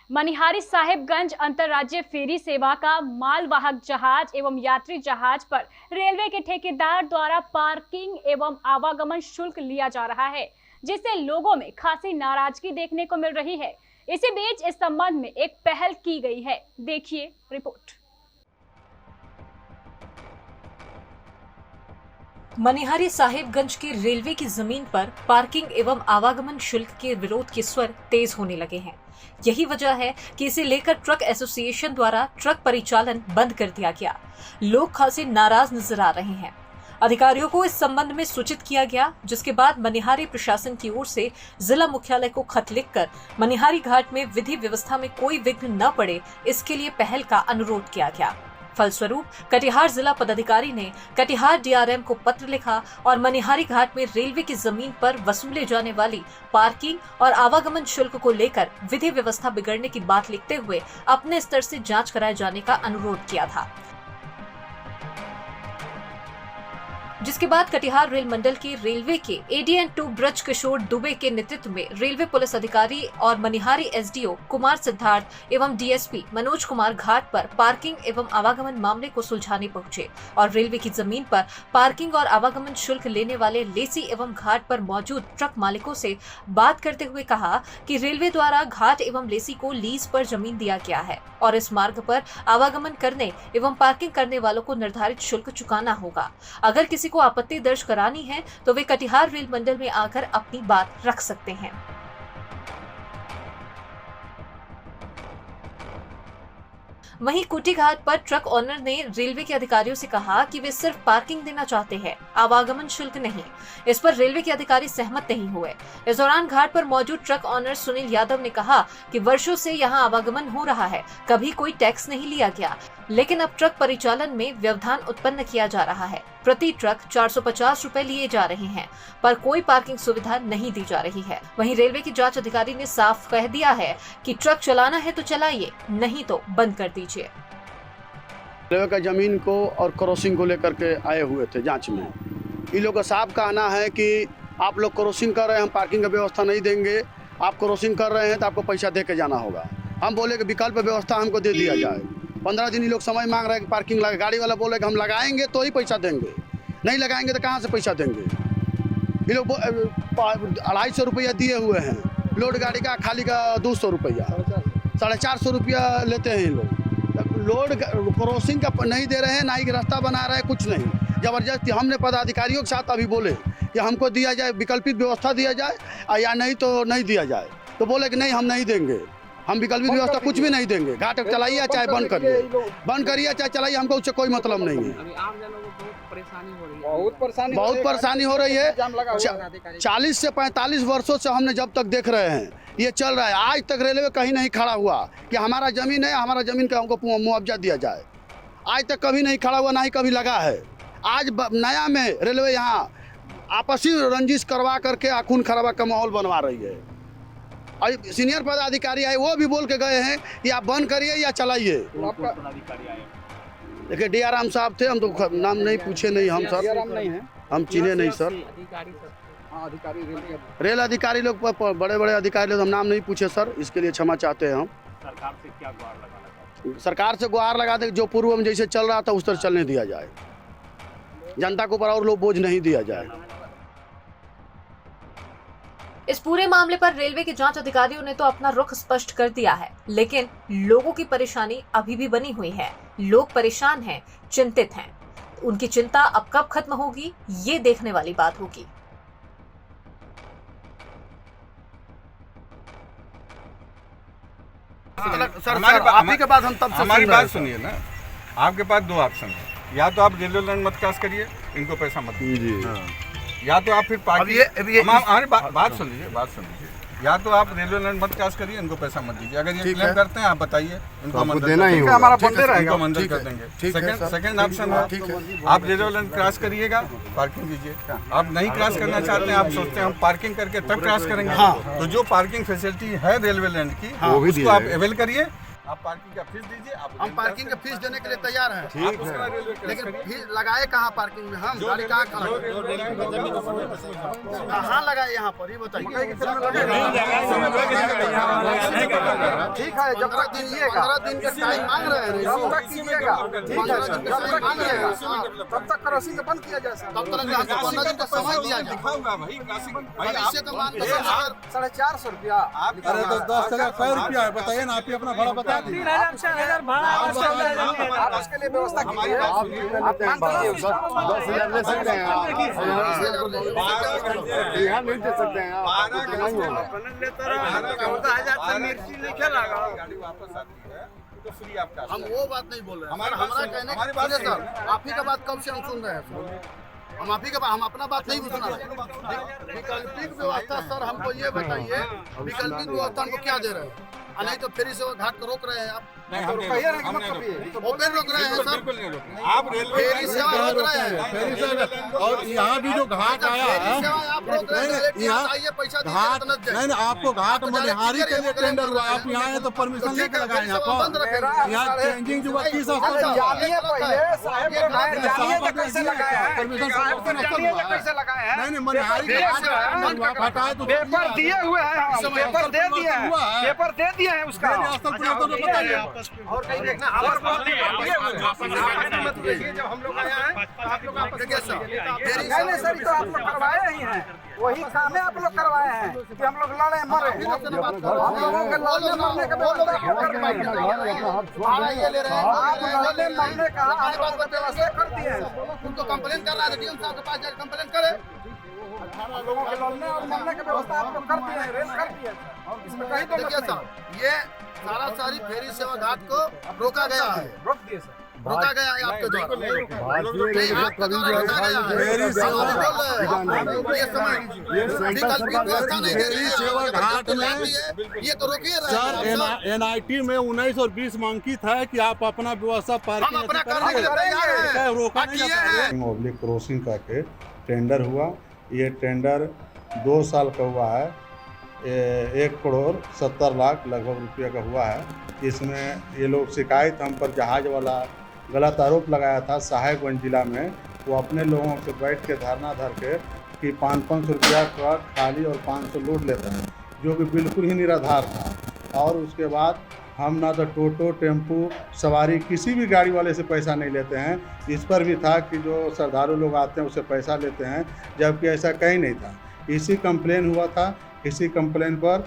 मनिहारी साहिबगंज अंतर्राज्यीय फेरी सेवा का मालवाहक जहाज एवं यात्री जहाज पर रेलवे के ठेकेदार द्वारा पार्किंग एवं आवागमन शुल्क लिया जा रहा है, जिससे लोगों में खासी नाराजगी देखने को मिल रही है। इसी बीच इस संबंध में एक पहल की गई है। देखिए रिपोर्ट। मनिहारी साहिबगंज के रेलवे की जमीन पर पार्किंग एवं आवागमन शुल्क के विरोध के स्वर तेज होने लगे हैं। यही वजह है कि इसे लेकर ट्रक एसोसिएशन द्वारा ट्रक परिचालन बंद कर दिया गया। लोग खासे नाराज नजर आ रहे हैं। अधिकारियों को इस संबंध में सूचित किया गया, जिसके बाद मनिहारी प्रशासन की ओर से जिला मुख्यालय को खत लिखकर मनिहारी घाट में विधि व्यवस्था में कोई विघ्न न पड़े, इसके लिए पहल का अनुरोध किया गया। फलस्वरूप कटिहार जिला पदाधिकारी ने कटिहार डीआरएम को पत्र लिखा और मनिहारी घाट में रेलवे की जमीन पर वसूले जाने वाली पार्किंग और आवागमन शुल्क को लेकर विधि व्यवस्था बिगड़ने की बात लिखते हुए अपने स्तर से जांच कराए जाने का अनुरोध किया था। जिसके बाद कटिहार रेल मंडल के रेलवे के एडीएन 2 ब्रज किशोर दुबे के नेतृत्व में रेलवे पुलिस अधिकारी और मनिहारी एसडीओ कुमार सिद्धार्थ एवं डीएसपी मनोज कुमार घाट पर पार्किंग एवं आवागमन मामले को सुलझाने पहुंचे और रेलवे की जमीन पर पार्किंग और आवागमन शुल्क लेने वाले लेसी एवं घाट पर मौजूद ट्रक मालिकों से बात करते हुए कहा कि रेलवे द्वारा घाट एवं लेसी को लीज पर जमीन दिया गया है और इस मार्ग पर आवागमन करने एवं पार्किंग करने वालों को निर्धारित शुल्क चुकाना होगा। अगर किसी को आपत्ति दर्ज करानी है तो वे कटिहार रेल मंडल में आकर अपनी बात रख सकते हैं। वहीं कुटी घाट पर ट्रक ओनर ने रेलवे के अधिकारियों से कहा कि वे सिर्फ पार्किंग देना चाहते हैं, आवागमन शुल्क नहीं। इस पर रेलवे के अधिकारी सहमत नहीं हुए। इस दौरान घाट पर मौजूद ट्रक ओनर सुनील यादव ने कहा कि वर्षों से यहां आवागमन हो रहा है, कभी कोई टैक्स नहीं लिया गया, लेकिन अब ट्रक परिचालन में व्यवधान उत्पन्न किया जा रहा है। प्रति ट्रक 450 रुपए लिए जा रहे हैं, पर कोई पार्किंग सुविधा नहीं दी जा रही है। वहीं रेलवे की जांच अधिकारी ने साफ कह दिया है कि ट्रक चलाना है तो चलाइए, नहीं तो बंद कर दीजिए। रेलवे का जमीन को और क्रॉसिंग को लेकर के आए हुए थे जांच में। इन लोगों का साफ कहना है कि आप लोग क्रॉसिंग कर रहे हैं, हम पार्किंग की व्यवस्था नहीं देंगे। आप क्रॉसिंग कर रहे हैं तो आपको पैसा दे के जाना होगा। हम बोले कि विकल्प व्यवस्था हमको दे दिया जाए। 15 दिन ये लोग समय मांग रहे हैं कि पार्किंग लगा। गाड़ी वाला बोले कि हम लगाएंगे तो ही पैसा देंगे, नहीं लगाएंगे तो कहाँ से पैसा देंगे। ये लोग 250 रुपया दिए हुए हैं, लोड गाड़ी का खाली का 200 रुपया, 450 रुपया लेते हैं ये लोग। लोड क्रॉसिंग का नहीं दे रहे हैं, ना ही रास्ता बना रहे हैं, कुछ नहीं। जबरदस्ती हमने पदाधिकारियों के साथ अभी बोले कि हमको दिया जाए, विकल्पित व्यवस्था दिया जाए या नहीं तो नहीं दिया जाए। तो बोले कि नहीं, हम नहीं देंगे, हम विकल्पित व्यवस्था कुछ भी नहीं देंगे। घाट चलाइए चाहे बंद करिए, बंद करिए चाहे चलाइए, हमको उससे कोई मतलब नहीं है। बहुत परेशानी हो रही है। 40 से 45 वर्षों से हमने जब तक देख रहे हैं ये चल रहा है। आज तक रेलवे कहीं नहीं खड़ा हुआ कि हमारा जमीन है, हमारा जमीन का हमको मुआवजा दिया जाए। आज तक कभी नहीं खड़ा हुआ, ना ही कभी लगा है। आज नया में रेलवे यहाँ आपसी रंजिश करवा करके खून खराबा का माहौल बनवा रही है। और सीनियर पदाधिकारी आए, वो भी बोल के गए हैं कि आप बंद करिए या चलाइए। देखिए डीआरएम साहब थे, हम तो नाम नहीं पूछे नहीं, हम सर हम चिन्हे नहीं सर। रेल अधिकारी लोग, बड़े बड़े अधिकारी लोग, हम नाम नहीं पूछे सर, इसके लिए क्षमा चाहते हैं हम। सरकार से क्या गुहार लगा? सरकार से गुहार लगा दे, जो पूर्व में जैसे चल रहा था उस तरह चलने दिया जाए, जनता को ऊपर और लोग बोझ नहीं दिया जाए। इस पूरे मामले पर रेलवे के जांच अधिकारियों ने तो अपना रुख स्पष्ट कर दिया है, लेकिन लोगों की परेशानी अभी भी बनी हुई है। लोग परेशान हैं, चिंतित हैं। उनकी चिंता अब कब खत्म होगी, ये देखने वाली बात होगी। सर आप के पास हम तब हमारी बात सुनिए ना। आपके पास दो ऑप्शन है, या तो आप रेलवे लाइन मत क्रॉस करिए, इनको पैसा मत दीजिए, या तो आप फिर हमारी बात सुन लीजिए, या तो आप रेलवे लाइन मत क्रॉस करिए, इनको पैसा मत दीजिए। अगर ये क्लेम करते हैं आप बताइए, इनको देना ही होगा, हमारा बंदे रहेगा, मंजूर कर देंगे। सेकंड ऑप्शन है आप रेलवे लाइन क्रॉस करिएगा, पार्किंग दीजिए। आप नहीं क्रॉस करना चाहते हैं, आप सोचते हैं हम पार्किंग करके तब क्रॉस करेंगे, तो जो पार्किंग फैसिलिटी है रेलवे लाइन की उसको आप अवेल करिए आप पार्किंग का फीस दीजिए। हम पार्किंग का फीस देने के लिए तैयार हैं, ठीक है, लेकिन फीस लगाए कहाँ पार्किंग में? हम गाड़ी कहाँ लगाए यहाँ पर, ये बताइए। ठीक है, जब तक दीजिएगा 15 दिन का टाइम मांग रहे हैं, जब तक कीजिएगा, ठीक है सर, जब तक मांग रहेगा तब तक क्रॉसिंग बंद किया जाए सर, तब तक 15 दिन का समय दिया जाए। भाई इससे तो मान के 450 रुपया। अरे तो 10 कै रुपया है, बताइए ना, आप ही अपना भाड़ा बता दीजिए। 3000 भाड़ा आप उसके लिए व्यवस्था कीजिए। आप 10,000 ले सकते हैं, यहाँ नहीं दे सकते हैं, गाड़ी वापस आती है तो फ्री आपका। हम वो बात नहीं बोल रहे हैं, हमारा कहने का सर आप ही का बात कब से हम सुन रहे हैं, हम आप ही का हम अपना बात नहीं सुना रहे। वैकल्पिक व्यवस्था सर हमको ये बताइए, वैकल्पिक व्यवस्था हमको क्या दे रहे हैं? नहीं तो फेरी सेवा घाट को रोक रहे हैं आप, ओपन रोक रहे हैं सर, आप रेलवे फेरी सेवा रोक रहे हैं। और यहाँ भी जो घाट आया है, आप रोक रहे हैं, यहाँ आइए पैसा घाट दीजिए, नहीं, आपको घाट मनिहारी के लिए टेंडर हुआ, आप यहाँ आए तो परमिशन लेके लगाए यहाँ पर। यहाँ चेंजिंग जो 30 नहीं मनिहारी हटाए तो पेपर दिए हुए हैं, पेपर दे दिए हैं, पेपर दे दिए हैं उसका। बताइए और कहीं देखना और जब हम लोग आए हैं आप लोग आपस नहीं सर, तो आप लोग करवाए ही हैं, वही काम है आप लोग करवाए हैं कि हम लोग लड़े मरे, हम लोगों के लड़ने मरने का ये ले रहे हैं, आप लड़ने मरने का व्यवस्था कर दिए हैं। उनको कंप्लेन कर रहा है, डीएम साहब के पास जाकर कंप्लेन करे। लोगों के लड़ने और मरने की व्यवस्था आप लोग कर दिए हैं, रेल कर दिए हैं, इसमें कहीं तो देखिए साहब, ये सारी फेरी सेवा घाट को रोका गया है, रोक दिए सर, रोका गया है आपके द्वारा। नहीं, आपके द्वारा रोका गया है। फेरी सेवा ये समय वैकल्पिक व्यवस्था नहीं दे रही है, सेवा घाट में ये तो रोकिए सर, NIT में 19 और 20 मांकित है कि आप अपना व्यवस्था हम पार्किंग अपना करने के लिए तैयार हैं, रोका नहीं जाता है। ओब्लिक क्रॉसिंग करके टेंडर हुआ, ये टेंडर 2 साल का हुआ है, 1,70,00,000 लगभग रुपये का हुआ है। इसमें ये लोग शिकायत हम पर जहाज वाला गलत आरोप लगाया था साहेबगंज जिला में, वो अपने लोगों से बैठ के धरना धर के कि 500 रुपया ट्रक खाली और 500 लोड लेता है, जो कि बिल्कुल ही निराधार था। और उसके बाद हम ना तो टोटो टेम्पू सवारी किसी भी गाड़ी वाले से पैसा नहीं लेते हैं। इस पर भी था कि जो श्रद्धालु लोग आते हैं उससे पैसा लेते हैं, जबकि ऐसा कहीं नहीं था। इसी कंप्लेन हुआ था, इसी कंप्लेन पर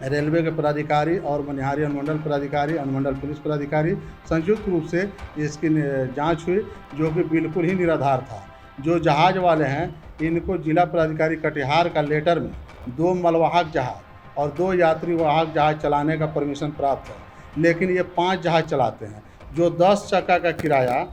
रेलवे के पदाधिकारी और मनिहारी अनुमंडल पदाधिकारी, अनुमंडल पुलिस पदाधिकारी संयुक्त रूप से इसकी जांच हुई, जो कि बिल्कुल ही निराधार था। जो जहाज वाले हैं इनको जिला पदाधिकारी कटिहार का लेटर में 2 मलवाहक जहाज और 2 यात्री वाहक जहाज चलाने का परमिशन प्राप्त है, लेकिन ये 5 जहाज चलाते हैं। जो 10 चक्का का किराया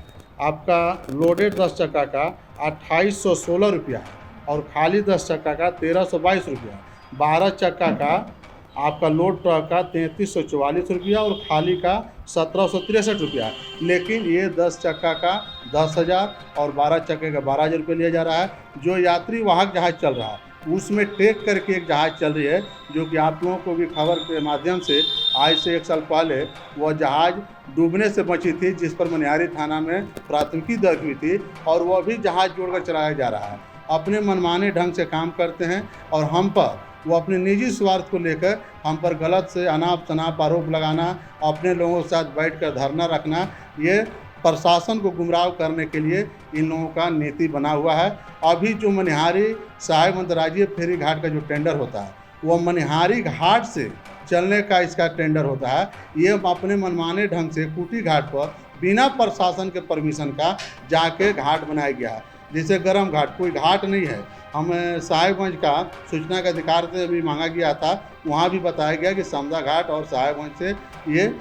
आपका लोडेड 10 चक्का का 2816 रुपया है और खाली 10 चक्का का 1322 रुपया, 12 चक्का का आपका लोड ट्रक का 3344 रुपया और खाली का 1763 रुपया। लेकिन ये 10 चक्का का 10,000 और 12 चक्के का 12,000 रुपये लिया जा रहा है। जो यात्री वाहक जहाज चल रहा है उसमें टेक करके एक जहाज चल रही है, जो कि आप लोगों को भी खबर के माध्यम से आज से 1 साल पहले वह जहाज डूबने से बची थी, जिस पर मनिहारी थाना में प्राथमिकी दर्ज हुई थी, और वह भी जहाज जोड़कर चलाया जा रहा है। अपने मनमाने ढंग से काम करते हैं और हम पर वो अपने निजी स्वार्थ को लेकर हम पर गलत से अनाप शनाप आरोप लगाना, अपने लोगों के साथ बैठकर धरना रखना, ये प्रशासन को गुमराह करने के लिए इन लोगों का नीति बना हुआ है। अभी जो मनिहारी साहेब अंतर्राज्यीय फेरी घाट का जो टेंडर होता है वो मनिहारी घाट से चलने का इसका टेंडर होता है। ये अपने मनमाने ढंग से कुटी घाट पर बिना प्रशासन के परमिशन का जाके घाट बनाया गया है। जैसे गरम घाट कोई घाट नहीं है, हमें साहेबगंज का सूचना के अधिकार से भी मांगा गया था, वहाँ भी बताया गया कि समदा घाट और साहेबगंज से ये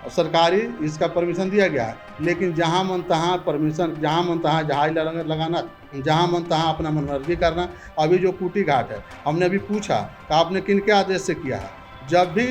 सरकारी इसका परमिशन दिया गया है। लेकिन जहाँ मन तहाँ परमिशन, जहाँ मन तहाँ जहाज लगाना, जहाँ मन तहाँ अपना मनमर्जी करना। अभी जो कुटी घाट है, हमने अभी पूछा कि आपने किनके आदेश से किया है। जब भी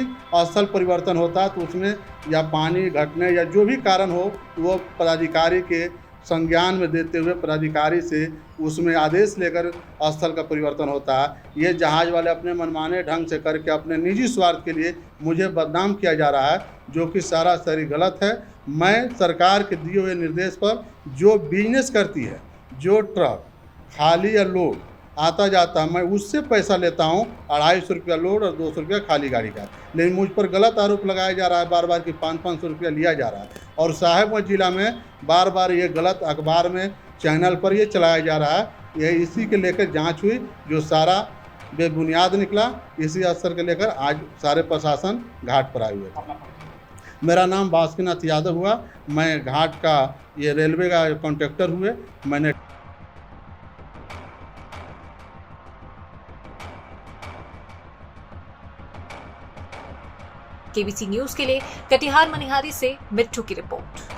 स्थल परिवर्तन होता है तो उसमें या पानी घटने या जो भी कारण हो, वो पदाधिकारी के संज्ञान में देते हुए पदाधिकारी से उसमें आदेश लेकर स्थल का परिवर्तन होता है। ये जहाज वाले अपने मनमाने ढंग से करके अपने निजी स्वार्थ के लिए मुझे बदनाम किया जा रहा है, जो कि सरासरी गलत है। मैं सरकार के दिए हुए निर्देश पर जो बिजनेस करती है, जो ट्रक खाली या लोड आता जाता, मैं उससे पैसा लेता हूँ 250 रुपया लोड और 200 रुपया खाली गाड़ी का। लेकिन मुझ पर गलत आरोप लगाया जा रहा है, बार बार कि 500 रुपया लिया जा रहा है। और साहेबगंज जिला में बार बार ये गलत अखबार में, चैनल पर ये चलाया जा रहा है। यह इसी के लेकर जांच हुई, जो सारा बेबुनियाद निकला। इसी असर के लेकर आज सारे प्रशासन घाट पर आए हुए थे। मेरा नाम बासुकीनाथ यादव हुआ। मैं घाट का ये रेलवे का कॉन्ट्रैक्टर हुए। मैंने केबीसी न्यूज के लिए कटिहार मनिहारी से मिट्ठू की रिपोर्ट।